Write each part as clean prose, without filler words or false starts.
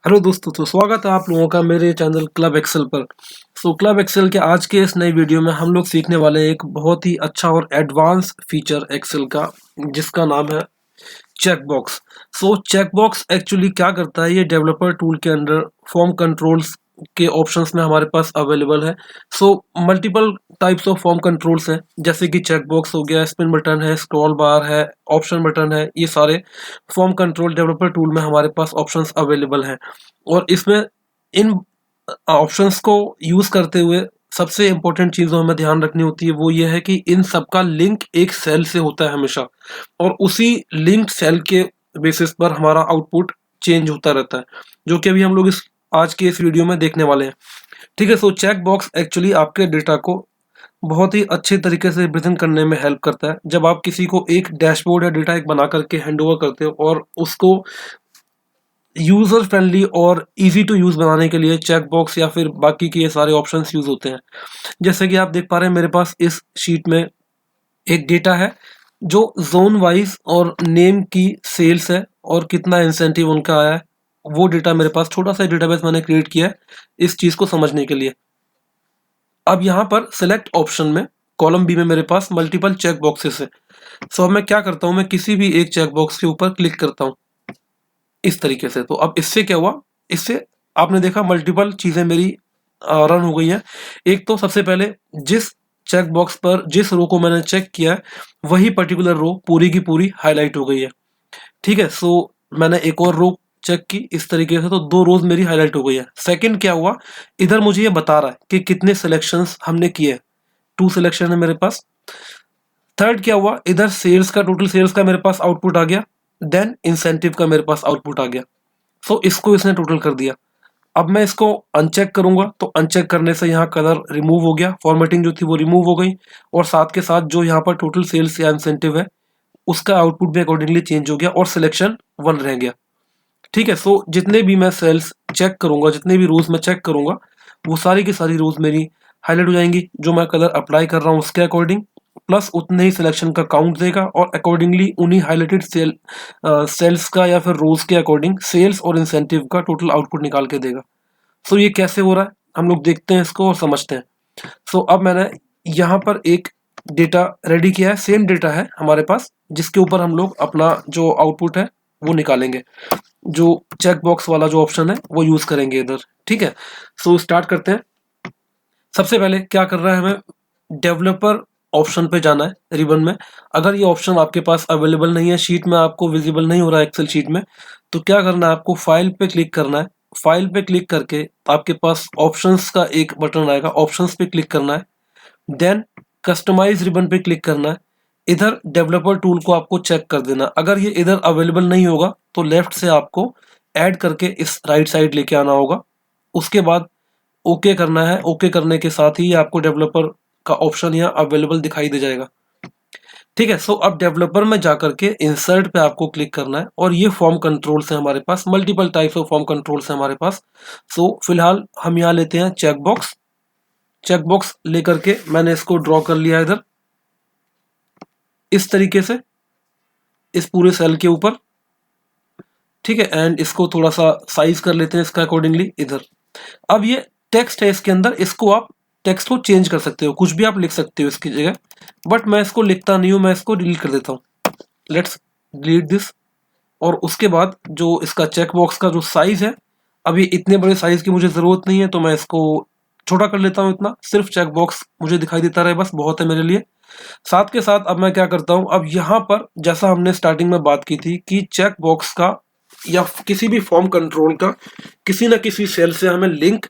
Hello दोस्तों, तो स्वागत है आप लोगों का मेरे चैनल क्लब एक्सेल पर। क्लब एक्सेल के आज के इस नई वीडियो में हम लोग सीखने वाले हैं एक बहुत ही अच्छा और एडवांस फीचर एक्सेल का, जिसका नाम है check box. Check box actually क्या करता है, ये डेवलपर टूल के अंडर फॉर्म कंट्रोल्स के ऑप्शंस में हमारे पास अवेलेबल है। Multiple types of form controls हैं, जैसे कि चेक बॉक्स हो गया, स्पिन बटन है, स्क्रॉल बार है, ऑप्शन बटन है। ये सारे फॉर्म कंट्रोल डेवलपर टूल में हमारे पास ऑप्शंस अवेलेबल हैं। और इसमें इन ऑप्शंस को यूज करते हुए सबसे इंपॉर्टेंट चीज़ जो हमें ध्यान रखनी होती है वो ये है कि इन सबका लिंक एक सेल से होता है हमेशा, और उसी लिंक्ड सेल के बेसिस पर हमारा आउटपुट चेंज होता रहता है, जो कि अभी हम लोग इस आज के इस वीडियो में देखने वाले हैं। ठीक है, चेक बॉक्स एक्चुअली आपके डेटा को बहुत ही अच्छे तरीके से रिप्रेजेंट करने में हेल्प करता है। जब आप किसी को एक डैशबोर्ड या डेटा एक बना करके हैंड ओवर करते हो और उसको यूज़र फ्रेंडली और इजी टू यूज़ बनाने के लिए चेक बॉक्स या फिर बाकी के ये सारे ऑप्शंस यूज़ होते हैं। जैसे कि आप देख पा रहे हैं मेरे पास इस शीट में एक डेटा है जो जोन वाइज और नेम की सेल्स है और कितना इंसेंटिव उनका आया है। वो डेटा मेरे पास, छोटा सा डेटाबेस मैंने क्रिएट किया है इस चीज़ को समझने के लिए। अब यहाँ पर सिलेक्ट ऑप्शन में कॉलम बी में मेरे पास मल्टीपल चेक बॉक्सेस है। अब मैं क्या करता हूँ, मैं किसी भी एक चेक बॉक्स के ऊपर क्लिक करता हूँ इस तरीके से। तो अब इससे क्या हुआ, इससे आपने देखा मल्टीपल चीज़ें मेरी रन हो गई हैं। एक तो सबसे पहले जिस चेक बॉक्स पर जिस रो को मैंने चेक किया है वही पर्टिकुलर रो पूरी की पूरी हाईलाइट हो गई है। ठीक है, मैंने एक और रो चेक की इस तरीके से, तो दो रोज मेरी हाईलाइट हो गई है। सेकंड क्या हुआ, इधर मुझे ये बता रहा है कि कितने सिलेक्शंस हमने किए। 2 सिलेक्शन है मेरे पास। थर्ड क्या हुआ, इधर सेल्स का, टोटल सेल्स का मेरे पास आउटपुट आ गया। देन इंसेंटिव का मेरे पास आउटपुट आ गया। इसको इसने टोटल कर दिया। अब मैं इसको अनचेक करूंगा तो अनचेक करने से यहाँ कलर रिमूव हो गया, फॉर्मेटिंग जो थी वो रिमूव हो गई, और साथ के साथ जो यहाँ पर टोटल सेल्स या इंसेंटिव है उसका आउटपुट भी अकॉर्डिंगली चेंज हो गया और सिलेक्शन 1 रह गया। ठीक है, जितने भी मैं सेल्स चेक करूंगा, जितने भी रोज मैं चेक करूंगा, वो सारी की सारी रोज मेरी हाईलाइट हो जाएंगी जो मैं कलर अप्लाई कर रहा हूँ उसके अकॉर्डिंग, प्लस उतने ही सिलेक्शन का काउंट देगा और अकॉर्डिंगली उन्हीं हाईलाइटेड सेल्स का या फिर रोज के अकॉर्डिंग सेल्स और इंसेंटिव का टोटल आउटपुट निकाल के देगा। ये कैसे हो रहा है हम लोग देखते हैं इसको और समझते हैं। अब मैंने यहाँ पर एक डेटा रेडी किया है, सेम डेटा है हमारे पास, जिसके ऊपर हम लोग अपना जो आउटपुट है वो निकालेंगे। जो चेक बॉक्स वाला जो ऑप्शन है वो यूज करेंगे इधर। ठीक है, स्टार्ट करते हैं। सबसे पहले क्या कर रहा है, हमें डेवलपर ऑप्शन पे जाना है रिबन में। अगर ये ऑप्शन आपके पास अवेलेबल नहीं है, शीट में आपको विजिबल नहीं हो रहा है एक्सेल शीट में, तो क्या करना है, आपको फाइल पे क्लिक करना है। फाइल पे क्लिक करके आपके पास ऑप्शंस का एक बटन आएगा, ऑप्शंस पे क्लिक करना है। देन कस्टमाइज रिबन पे क्लिक करना है। इधर डेवलपर टूल को आपको चेक कर देना। अगर ये इधर अवेलेबल नहीं होगा तो लेफ्ट से आपको ऐड करके इस राइट साइड लेके आना होगा। उसके बाद ओके करना है। ओके करने के साथ ही आपको डेवलपर का ऑप्शन यहाँ अवेलेबल दिखाई दे जाएगा। ठीक है, अब डेवलपर में जाकर के इंसर्ट पे आपको क्लिक करना है, और ये फॉर्म कंट्रोल्स है हमारे पास, multiple types of form controls है हमारे पास। फिलहाल हम यहाँ लेते हैं चेक बॉक्स। चेक बॉक्स लेकर के मैंने इसको ड्रॉ कर लिया इधर इस तरीके से, इस पूरे सेल के ऊपर। ठीक है, एंड इसको थोड़ा सा साइज कर लेते हैं इसका अकॉर्डिंगली इधर। अब ये टेक्स्ट है इसके अंदर, इसको आप टेक्स्ट को चेंज कर सकते हो, कुछ भी आप लिख सकते हो इसकी जगह, बट मैं इसको लिखता नहीं हूं, मैं इसको डिलीट कर देता हूँ। Let's delete this. और उसके बाद जो इसका चेक बॉक्स का जो साइज है, अब ये इतने बड़े साइज की मुझे जरूरत नहीं है, तो मैं इसको छोटा कर लेता हूँ। इतना सिर्फ चेक बॉक्स मुझे दिखाई देता रहे, बस बहुत है मेरे लिए। साथ के साथ अब मैं क्या करता हूँ, अब यहाँ पर जैसा हमने स्टार्टिंग में बात की थी कि चेक बॉक्स का या किसी भी फॉर्म कंट्रोल का किसी ना किसी सेल से हमें लिंक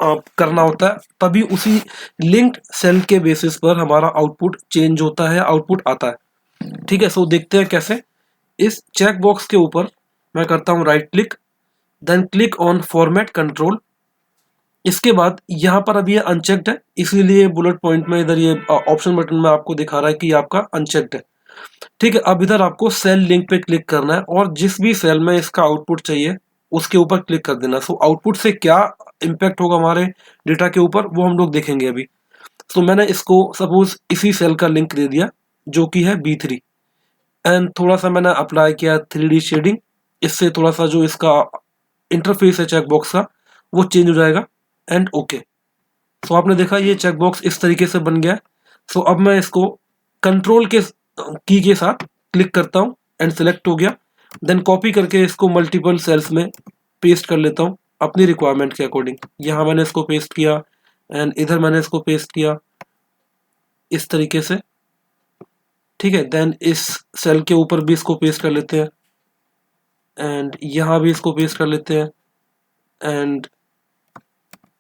करना होता है, तभी उसी लिंक्ड सेल के बेसिस पर हमारा आउटपुट चेंज होता है, आउटपुट आता है। ठीक है, देखते हैं कैसे। इस चेक बॉक्स के ऊपर मैं करता हूँ right click, then click on format control. इसके बाद यहाँ पर अभी ये अनचेक्ड है, इसीलिए बुलेट पॉइंट में इधर ये ऑप्शन बटन में आपको दिखा रहा है कि आपका अनचेक्ड है। ठीक है, अब इधर आपको सेल लिंक पे क्लिक करना है और जिस भी सेल में इसका आउटपुट चाहिए उसके ऊपर क्लिक कर देना। आउटपुट से क्या इम्पैक्ट होगा हमारे डेटा के ऊपर वो हम लोग देखेंगे अभी। मैंने इसको सपोज इसी सेल का लिंक दे दिया जो कि है B3, एंड थोड़ा सा मैंने अप्लाई किया 3D शेडिंग। इससे थोड़ा सा जो इसका इंटरफेस है चेक बॉक्स का वो चेंज हो जाएगा एंड ओके। सो आपने देखा ये चेक बॉक्स इस तरीके से बन गया है। सो अब मैं इसको कंट्रोल के की के साथ क्लिक करता हूँ एंड सेलेक्ट हो गया। देन कॉपी करके इसको मल्टीपल सेल्स में पेस्ट कर लेता हूँ अपनी रिक्वायरमेंट के अकॉर्डिंग। यहाँ मैंने इसको पेस्ट किया एंड इधर मैंने इसको पेस्ट किया इस तरीके से, ठीक है। देन इस सेल के ऊपर भी इसको पेस्ट कर लेते हैं एंड यहाँ भी इसको पेस्ट कर लेते हैं एंड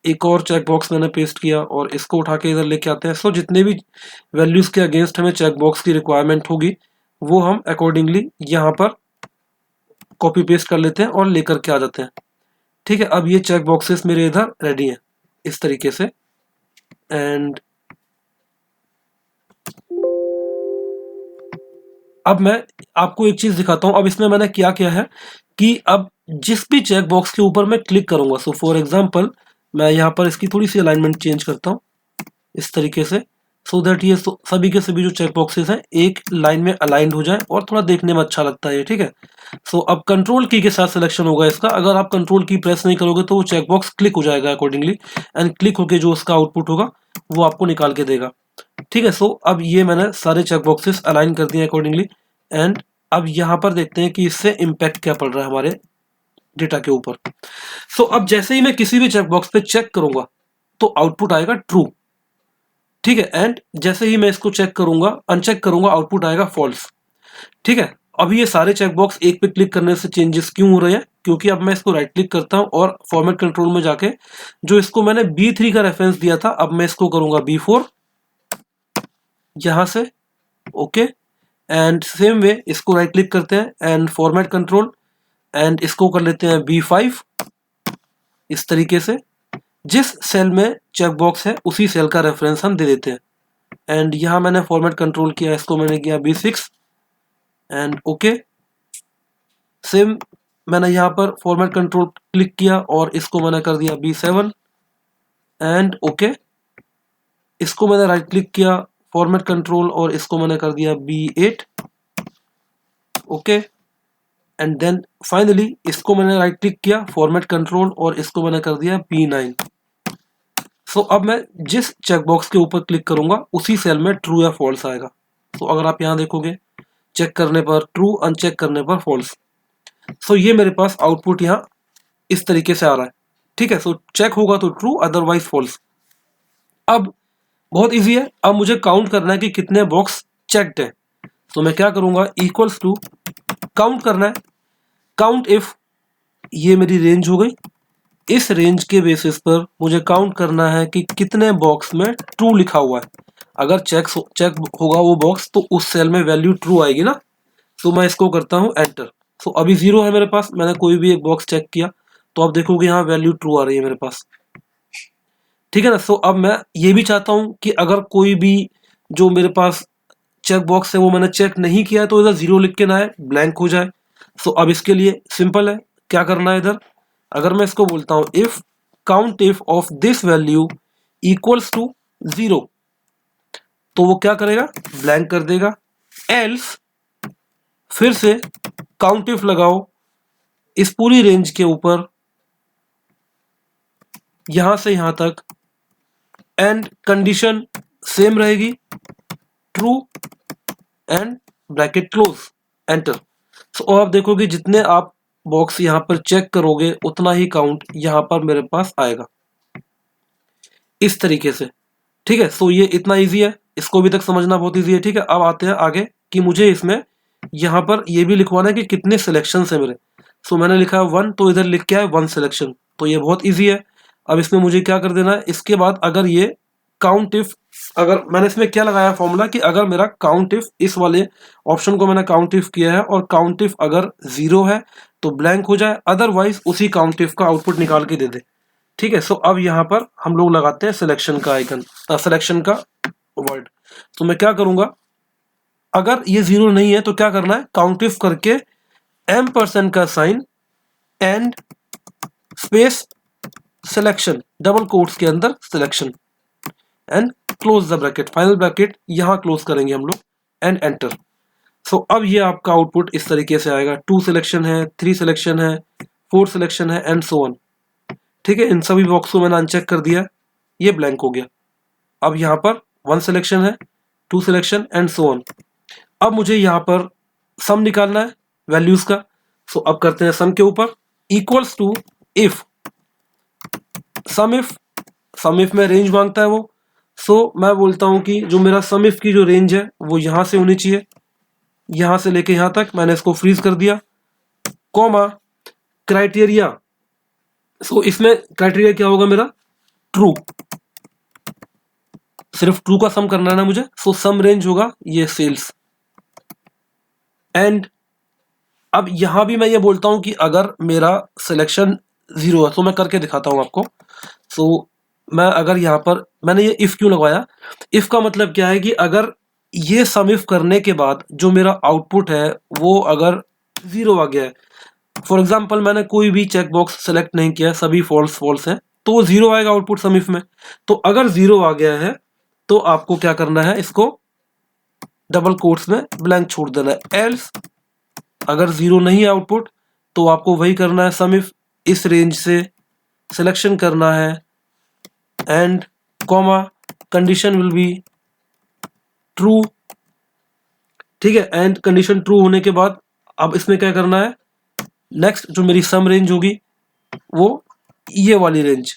एक और चेक बॉक्स मैंने पेस्ट किया और इसको उठा के इधर लेके आते हैं। सो जितने भी वैल्यूज़ के अगेंस्ट हमें चेक बॉक्स की रिक्वायरमेंट होगी वो हम अकॉर्डिंगली यहाँ पर कॉपी पेस्ट कर लेते हैं और लेकर के आ जाते हैं, ठीक है। अब ये चेक बॉक्सेस मेरे इधर रेडी हैं इस तरीके से। एंड अब मैं आपको एक चीज़ दिखाता हूँ। अब इसमें मैंने क्या किया है कि अब जिस भी चेक बॉक्स के ऊपर मैं क्लिक करूँगा, सो फॉर एग्जांपल मैं यहाँ पर इसकी थोड़ी सी अलाइनमेंट चेंज करता हूँ इस तरीके से, सो दैट ये सभी के सभी जो चेक बॉक्सेस हैं एक लाइन में अलाइंड हो जाए और थोड़ा देखने में अच्छा लगता है ये, ठीक है। सो अब कंट्रोल की के साथ सिलेक्शन होगा इसका। अगर आप कंट्रोल की प्रेस नहीं करोगे तो वो चेक बॉक्स क्लिक हो जाएगा अकॉर्डिंगली एंड क्लिक होकर जो उसका आउटपुट होगा वो आपको निकाल के देगा, ठीक है। सो अब ये मैंने सारे चेक बॉक्सेस अलाइन कर दिए अकॉर्डिंगली एंड अब यहाँ पर देखते हैं कि इससे इम्पैक्ट क्या पड़ रहा है हमारे डेटा के ऊपर। सो अब जैसे ही मैं किसी भी चेक बॉक्स पे चेक करूंगा तो आउटपुट आएगा ट्रू, ठीक है। एंड जैसे ही मैं इसको चेक करूंगा अनचेक करूंगा आउटपुट आएगा फॉल्स, ठीक है। अभी ये सारे चेक बॉक्स एक पे क्लिक करने से चेंजेस क्यों हो रहे हैं, क्योंकि अब मैं इसको राइट क्लिक करता हूं और फॉर्मेट कंट्रोल में जाके जो इसको मैंने B3 का रेफरेंस दिया था अब मैं इसको करूंगा B4 यहां से, ओके। एंड सेम वे इसको राइट क्लिक करते हैं एंड फॉर्मेट कंट्रोल एंड इसको कर लेते हैं B5 इस तरीके से। जिस सेल में चेक बॉक्स है उसी सेल का रेफरेंस हम दे देते हैं एंड यहाँ मैंने फॉर्मेट कंट्रोल किया, इसको मैंने किया B6 एंड ओके। सेम मैंने यहाँ पर फॉर्मेट कंट्रोल क्लिक किया और इसको मैंने कर दिया B7 एंड ओके। इसको मैंने राइट क्लिक किया फॉर्मेट कंट्रोल और इसको मैंने कर दिया B8, okay. And then finally इसको मैंने राइट क्लिक किया फॉर्मेट कंट्रोल और इसको मैंने कर दिया B9। सो अब मैं जिस चेक बॉक्स के ऊपर क्लिक करूंगा उसी सेल में ट्रू या फॉल्स आएगा। तो अगर आप यहाँ देखोगे चेक करने पर ट्रू, अनचेक करने पर फॉल्स। सो ये मेरे पास आउटपुट यहाँ इस तरीके से आ रहा है, ठीक है। सो चेक होगा तो ट्रू अदरवाइज फॉल्स। अब बहुत इजी है, अब मुझे काउंट करना है कि कितने बॉक्स चेक्ड है। तो मैं क्या करूंगा इक्वल्स टू काउंट करना है, काउंट इफ, ये मेरी रेंज हो गई। इस रेंज के बेसिस पर मुझे काउंट करना है कि कितने बॉक्स में ट्रू लिखा हुआ है। अगर चेक होगा वो बॉक्स तो उस सेल में वैल्यू ट्रू आएगी ना। तो मैं इसको करता हूँ एंटर। सो अभी 0 है मेरे पास, मैंने कोई भी एक बॉक्स चेक किया तो आप देखोगे यहाँ वैल्यू ट्रू आ रही है मेरे पास, ठीक है ना। सो अब मैं ये भी चाहता हूँ कि अगर कोई भी जो मेरे पास चेक बॉक्स है वो मैंने चेक नहीं किया है तो इधर 0 लिख के ना आए, ब्लैंक हो जाए। सो अब इसके लिए सिंपल है, क्या करना है इधर, अगर मैं इसको बोलता हूँ if count if of this value equals to 0 तो वो क्या करेगा, ब्लैंक कर देगा। एल्स फिर से काउंट इफ लगाओ इस पूरी रेंज के ऊपर यहां से यहां तक एंड कंडीशन सेम रहेगी true and bracket close, enter. So आप देखोगे जितने आप बॉक्स यहां पर चेक करोगे उतना ही काउंट यहां पर मेरे पास आएगा इस तरीके से, ठीक है। सो ये इतना इजी है, इसको भी तक समझना बहुत इजी है, ठीक है। अब आते हैं आगे कि मुझे इसमें यहाँ पर ये भी लिखवाना है कि कितने सिलेक्शन है मेरे। सो मैंने लिखा है 1 तो इधर लिख के है 1 सिलेक्शन, तो ये बहुत इजी है। अब इसमें मुझे क्या कर देना है, इसके बाद अगर ये काउंट इफ, अगर मैंने इसमें क्या लगाया फॉर्मूला कि अगर मेरा काउंट इफ, इस वाले ऑप्शन को मैंने काउंट इफ किया है और काउंट इफ अगर 0 है तो ब्लैंक हो जाए, अदरवाइज उसी काउंट इफ का आउटपुट निकाल के दे दे, ठीक है। सो अब यहाँ पर हम लोग लगाते हैं सिलेक्शन का आइकन, सिलेक्शन का वर्ड। तो मैं क्या करूंगा, अगर ये 0 नहीं है तो क्या करना है, काउंट इफ करके M% का sign and space selection double quotes के अंदर selection and close the bracket, final bracket यहां क्लोज करेंगे हम लोग एंड एंटर। सो अब ये आपका आउटपुट इस तरीके से आएगा, 2 सिलेक्शन है, 3 सिलेक्शन है, 4 सिलेक्शन है एंड सो ऑन। ठीक है, इन सभी बॉक्स को मैंने अनचेक कर दिया, ये ब्लैंक हो गया। अब यहाँ पर 1 सिलेक्शन है, 2 सिलेक्शन एंड सो ऑन। अब मुझे यहाँ पर सम निकालना है वैल्यूज का। सो अब करते हैं सम के ऊपर, equals to if sum if में रेंज मांगता है वो। सो मैं बोलता हूं कि जो मेरा सम इफ की जो रेंज है वो यहां से होनी चाहिए, यहां से लेके यहां तक मैंने इसको फ्रीज कर दिया, कॉमा क्राइटेरिया। सो इसमें क्राइटेरिया क्या होगा मेरा, ट्रू, सिर्फ ट्रू का सम करना है ना मुझे। सो सम रेंज होगा ये सेल्स। एंड अब यहां भी मैं ये बोलता हूं कि अगर मेरा सिलेक्शन 0 है, तो मैं करके दिखाता हूं आपको। सो मैं अगर यहाँ पर मैंने ये इफ क्यों लगवाया, इफ का मतलब क्या है कि अगर ये सम इफ करने के बाद जो मेरा आउटपुट है वो अगर 0 आ गया है, फॉर एग्जाम्पल मैंने कोई भी चेक बॉक्स सेलेक्ट नहीं किया है, सभी फॉल्स फॉल्स है, तो वो 0 आएगा आउटपुट सम इफ में। तो अगर 0 आ गया है तो आपको क्या करना है, इसको डबल कोट्स में ब्लैंक छोड़ देना है। एल्स अगर 0 नहीं है आउटपुट तो आपको वही करना है, सम इफ इस रेंज से सिलेक्शन करना है and comma condition will be true. ठीक है, एंड कंडीशन ट्रू होने के बाद अब इसमें क्या करना है, नेक्स्ट जो मेरी सम रेंज होगी वो ये वाली range,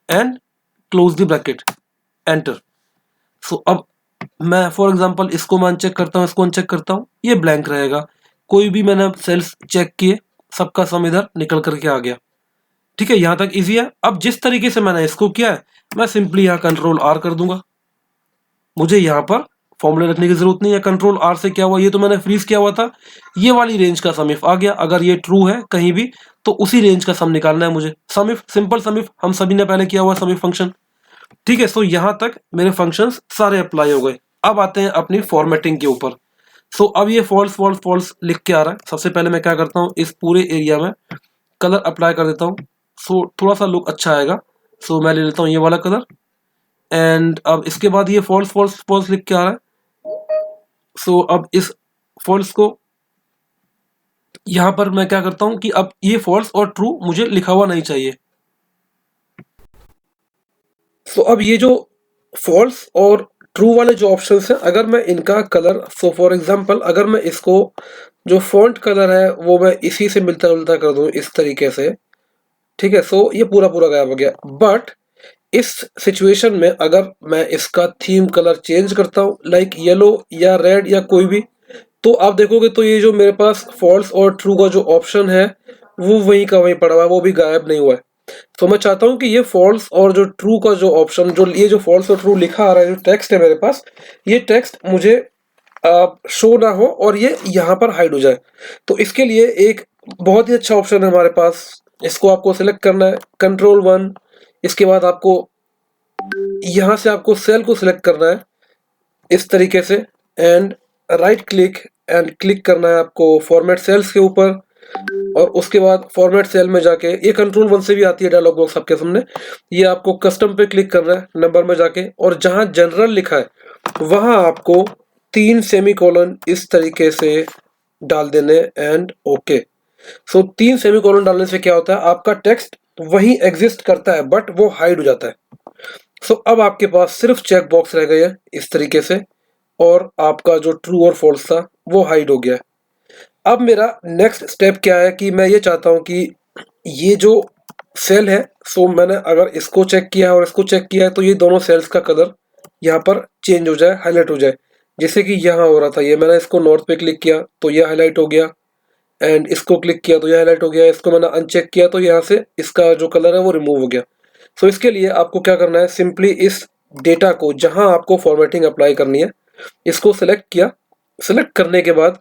and close the bracket, enter. So अब मैं फॉर एग्जांपल इसको मैं अनचेक करता हूँ, इसको अनचेक करता हूँ, ये ब्लैंक रहेगा। कोई भी मैंने सेल्स चेक किए, सबका सम इधर निकल करके आ गया। ठीक है, यहां तक इजी है। अब जिस तरीके से मैंने इसको किया है, मैं सिंपली यहाँ कंट्रोल आर कर दूंगा, मुझे यहाँ पर फॉर्मूले रखने की जरूरत नहीं है। कंट्रोल आर से क्या हुआ, ये तो मैंने फ्रीज किया हुआ था, ये वाली रेंज का सम इफ आ गया। अगर ये ट्रू है कहीं भी तो उसी रेंज का सम निकालना है मुझे। सम इफ, सिंपल सम इफ हम सभी ने पहले किया हुआ सम इफ फंक्शन। ठीक है, सो यहां तक मेरे फंक्शंस सारे अप्लाई हो गए। अब आते हैं अपनी फॉर्मेटिंग के ऊपर। सो अब ये फॉल्स फॉल्स फॉल्स लिख के आ रहा है। सबसे पहले मैं क्या करता हूँ, इस पूरे एरिया में कलर अप्लाई कर देता हूँ, सो थोड़ा सा लुक अच्छा आएगा। सो मैं ले लेता हूँ ये वाला कलर, एंड अब इसके बाद ये फॉल्स फॉल्स फॉल्स लिख के आ रहा है। सो अब इस फॉल्स को यहां पर मैं क्या करता हूं कि अब ये फॉल्स और ट्रू मुझे लिखा हुआ नहीं चाहिए। सो अब ये जो फॉल्स और ट्रू वाले जो ऑप्शंस हैं, अगर मैं इनका कलर, सो फॉर एग्जांपल अगर मैं इसको जो फॉन्ट कलर है वो मैं इसी से मिलता जुलता कर दूं इस तरीके से, ठीक है, सो ये पूरा पूरा गायब हो गया। बट इस सिचुएशन में अगर मैं इसका थीम कलर चेंज करता हूं, लाइक येलो या रेड या कोई भी, तो आप देखोगे तो ये जो मेरे पास फॉल्स और ट्रू का जो ऑप्शन है वो वहीं का वहीं पड़ा हुआ है, वो भी गायब नहीं हुआ है। तो मैं चाहता हूं कि ये फॉल्स और जो ट्रू का जो ऑप्शन, जो ये जो फॉल्स और ट्रू लिखा आ रहा है, जो टेक्स्ट है मेरे पास, ये टेक्स्ट मुझे शो ना हो और ये यहाँ पर हाइड हो जाए। तो इसके लिए एक बहुत ही अच्छा ऑप्शन है हमारे पास। इसको आपको सिलेक्ट करना है, कंट्रोल 1, इसके बाद आपको यहाँ से आपको सेल को सिलेक्ट करना है इस तरीके से, and right click and click करना है आपको फॉर्मेट सेल्स के ऊपर, और उसके बाद फॉर्मेट सेल में जाके, ये कंट्रोल 1 से भी आती है डायलॉग बॉक्स आपके सामने, ये आपको कस्टम पे क्लिक करना है नंबर में जाके, और जहां जनरल लिखा है वहां आपको 3 सेमीकोलन इस तरीके से डाल देने, एंड ओके। सो 3 सेमीकोलन डालने से क्या होता है, आपका टेक्स्ट वही एग्जिस्ट करता है बट वो हाइड हो जाता है। सो अब आपके पास सिर्फ चेक बॉक्स रह गए हैं इस तरीके से, और आपका जो ट्रू और फॉल्स था वो हाइड हो गया है। अब मेरा नेक्स्ट स्टेप क्या है कि मैं ये चाहता हूं कि ये जो सेल है, सो मैंने अगर इसको चेक किया है और इसको चेक किया है, तो ये दोनों सेल्स का कलर यहाँ पर चेंज हो जाए, हाईलाइट हो जाए। जैसे कि यहाँ हो रहा था, ये मैंने इसको नॉर्थ पे क्लिक किया तो ये हाईलाइट हो गया, एंड इसको क्लिक किया तो ये हाईलाइट हो गया, इसको मैंने अनचेक किया तो यहाँ से इसका जो कलर है वो रिमूव हो गया। सो इसके लिए आपको क्या करना है, सिंपली इस डेटा को जहां आपको फॉर्मेटिंग अप्लाई करनी है, इसको सिलेक्ट किया, सिलेक्ट करने के बाद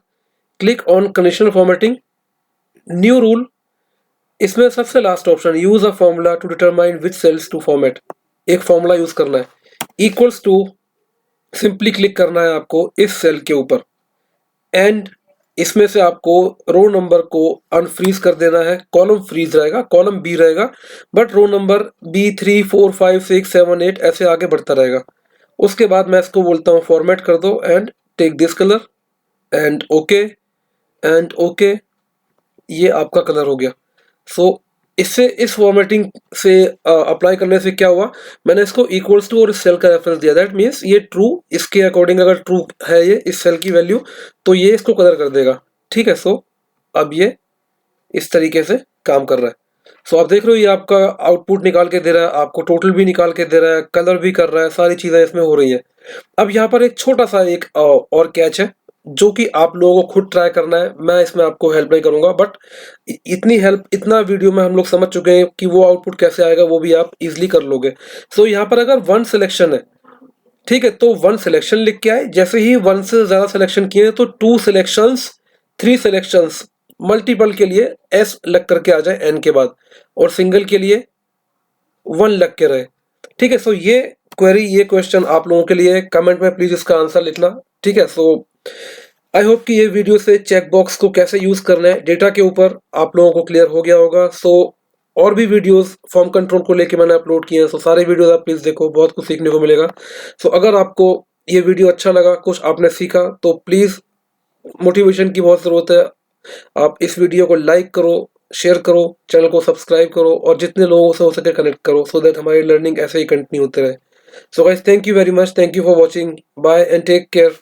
click on conditional formatting, new rule, इसमें सबसे last option, use a formula to determine which cells to format, एक फॉर्मूला यूज करना है, इक्वल्स टू, सिंपली क्लिक करना है आपको इस सेल के ऊपर, एंड इसमें से आपको रो नंबर को अनफ्रीज कर देना है, कॉलम फ्रीज रहेगा, कॉलम बी रहेगा, बट रो नंबर B3 4 5 6 7 8 ऐसे आगे बढ़ता रहेगा। उसके बाद मैं इसको बोलता हूँ फॉर्मेट कर दो and take this colour, and okay, and okay, ये आपका कलर हो गया। सो इससे इस फॉर्मेटिंग से अप्लाई करने से क्या हुआ, मैंने इसको इक्वल्स टू और इस सेल का रेफरेंस दिया, दैट मीन्स ये ट्रू, इसके अकॉर्डिंग अगर ट्रू है ये इस सेल की वैल्यू तो ये इसको कलर कर देगा। ठीक है, सो अब ये इस तरीके से काम कर रहा है। सो आप देख रहे हो ये आपका आउटपुट निकाल के दे रहा है, आपको टोटल भी निकाल के दे रहा है, कलर भी कर रहा है, सारी चीजें इसमें हो रही है। अब यहाँ पर एक छोटा सा एक और कैच है जो कि आप लोगों को खुद ट्राई करना है, मैं इसमें आपको हेल्प नहीं करूंगा, बट इतनी हेल्प, इतना वीडियो में हम लोग समझ चुके हैं कि वो आउटपुट कैसे आएगा वो भी आप इजिली कर लोगे। सो यहाँ पर अगर वन सिलेक्शन है, ठीक है, तो वन सिलेक्शन लिख के आए, जैसे ही वन से ज्यादा सिलेक्शन किए तो two selections, three selections, multiple के लिए एस लग करके आ जाए एन के बाद, और सिंगल के लिए वन लग के रहे। ठीक है, सो ये क्वेरी, ये क्वेश्चन आप लोगों के लिए, कमेंट में प्लीज इसका आंसर लिखना। ठीक है, सो आई होप कि ये वीडियो से चेक बॉक्स को कैसे यूज करना है डेटा के ऊपर आप लोगों को क्लियर हो गया होगा। सो और भी वीडियोस फॉर्म कंट्रोल को लेके मैंने अपलोड किए हैं, सो सारे वीडियोस आप प्लीज देखो, बहुत कुछ सीखने को मिलेगा। सो अगर आपको ये वीडियो अच्छा लगा, कुछ आपने सीखा, तो प्लीज, मोटिवेशन की बहुत जरूरत है, आप इस वीडियो को लाइक करो, शेयर करो, चैनल को सब्सक्राइब करो और जितने लोगों से हो सके कनेक्ट करो, सो दैट हमारी लर्निंग ऐसे ही कंटिन्यू होते रहे। So guys, thank you very much, thank you for watching, bye and take care.